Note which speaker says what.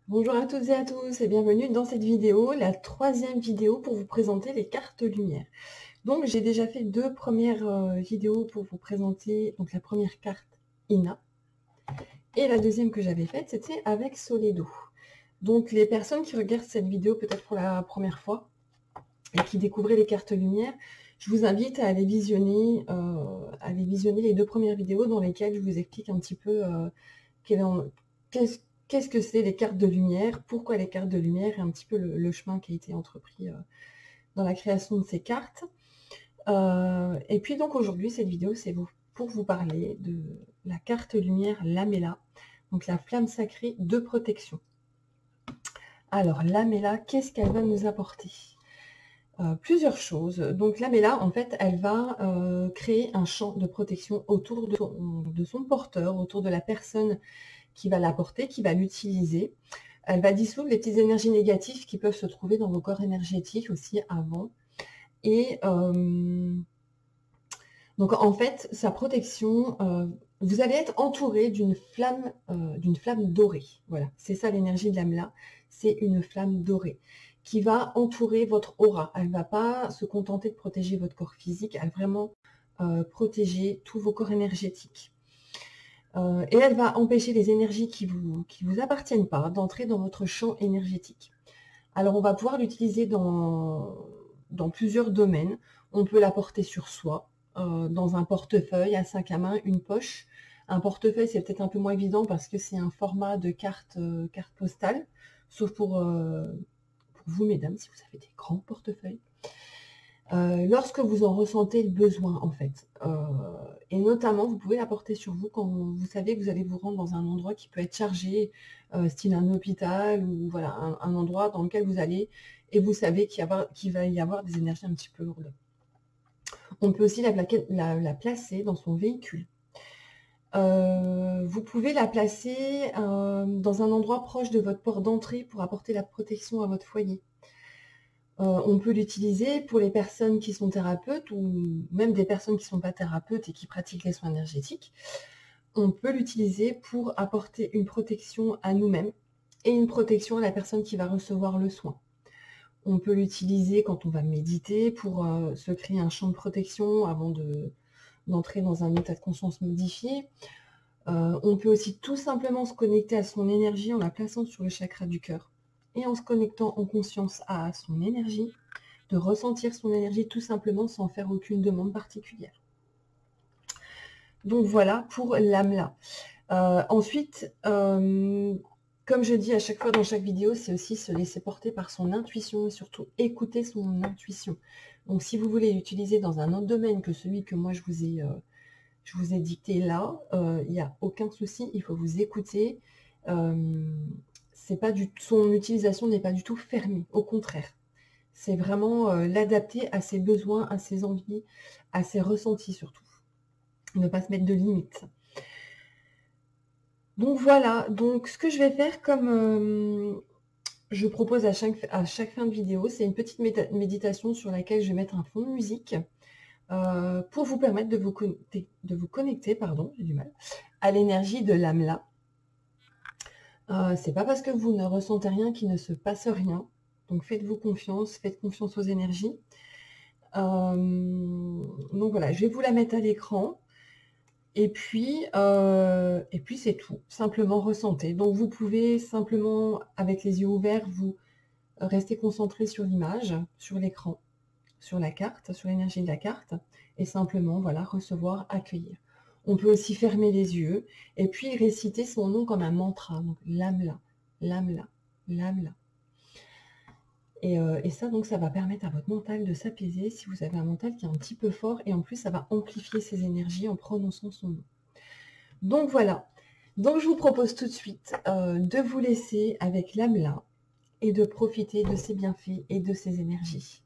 Speaker 1: Bonjour à toutes et à tous et bienvenue dans cette vidéo, la troisième vidéo pour vous présenter les cartes lumière. Donc j'ai déjà fait deux premières vidéos pour vous présenter donc la première carte Ina et la deuxième que j'avais faite c'était avec Soledo. Donc les personnes qui regardent cette vidéo peut-être pour la première fois et qui découvraient les cartes lumière, je vous invite à aller visionner les deux premières vidéos dans lesquelles je vous explique un petit peu qu'est-ce que c'est les cartes de lumière, pourquoi les cartes de lumière et un petit peu le chemin qui a été entrepris dans la création de ces cartes. Et puis donc aujourd'hui, cette vidéo, c'est pour vous parler de la carte lumière Lamela, donc la flamme sacrée de protection. Alors Lamela, qu'est-ce qu'elle va nous apporter? Plusieurs choses. Donc Lamela, en fait, elle va créer un champ de protection autour de son porteur, autour de la personne qui va la porter, qui va l'utiliser. Elle va dissoudre les petites énergies négatives qui peuvent se trouver dans vos corps énergétiques aussi avant. Et donc en fait, sa protection, vous allez être entouré d'une flamme dorée. Voilà, c'est ça l'énergie de l'âme-là, c'est une flamme dorée qui va entourer votre aura. Elle ne va pas se contenter de protéger votre corps physique, elle va vraiment protéger tous vos corps énergétiques. Et elle va empêcher les énergies qui vous appartiennent pas d'entrer dans votre champ énergétique. Alors on va pouvoir l'utiliser dans plusieurs domaines. On peut la porter sur soi, dans un portefeuille, un sac à main, une poche. Un portefeuille, c'est peut-être un peu moins évident parce que c'est un format de carte postale, sauf pour vous, mesdames, si vous avez des grands portefeuilles. Lorsque vous en ressentez le besoin, en fait. Et notamment, vous pouvez la porter sur vous quand vous savez que vous allez vous rendre dans un endroit qui peut être chargé, style un hôpital, ou voilà, un endroit dans lequel vous allez, et vous savez qu'il va y avoir des énergies un petit peu lourdes. On peut aussi la placer dans son véhicule. Vous pouvez la placer dans un endroit proche de votre porte d'entrée pour apporter la protection à votre foyer. On peut l'utiliser pour les personnes qui sont thérapeutes ou même des personnes qui ne sont pas thérapeutes et qui pratiquent les soins énergétiques. On peut l'utiliser pour apporter une protection à nous-mêmes et une protection à la personne qui va recevoir le soin. On peut l'utiliser quand on va méditer pour se créer un champ de protection avant d'entrer dans un état de conscience modifié. On peut aussi tout simplement se connecter à son énergie en la plaçant sur le chakra du cœur et en se connectant en conscience à son énergie, de ressentir son énergie tout simplement sans faire aucune demande particulière. Donc voilà pour l'âme-là. Ensuite, comme je dis à chaque fois dans chaque vidéo, c'est aussi se laisser porter par son intuition et surtout écouter son intuition. Donc si vous voulez l'utiliser dans un autre domaine que celui que moi je vous ai dicté là, il n'y a aucun souci, il faut vous écouter. Son utilisation n'est pas du tout fermée, au contraire. C'est vraiment l'adapter à ses besoins, à ses envies, à ses ressentis surtout. Ne pas se mettre de limites. Donc voilà, donc ce que je vais faire comme je propose à chaque fin de vidéo, c'est une petite méditation sur laquelle je vais mettre un fond de musique pour vous permettre de vous connecter, pardon, j'ai du mal, à l'énergie de l'âme-là. C'est pas parce que vous ne ressentez rien qu'il ne se passe rien. Donc faites-vous confiance, faites confiance aux énergies. Donc voilà, je vais vous la mettre à l'écran. Et puis c'est tout. Simplement ressentez. Donc vous pouvez simplement, avec les yeux ouverts, vous rester concentré sur l'image, sur l'écran, sur la carte, sur l'énergie de la carte, et simplement, voilà, recevoir, accueillir. On peut aussi fermer les yeux et puis réciter son nom comme un mantra. Donc l'âme là, l'âme là, l'âme là. Et ça, donc, ça va permettre à votre mental de s'apaiser si vous avez un mental qui est un petit peu fort. Et en plus, ça va amplifier ses énergies en prononçant son nom. Donc voilà. Donc je vous propose tout de suite de vous laisser avec l'âme là et de profiter de ses bienfaits et de ses énergies.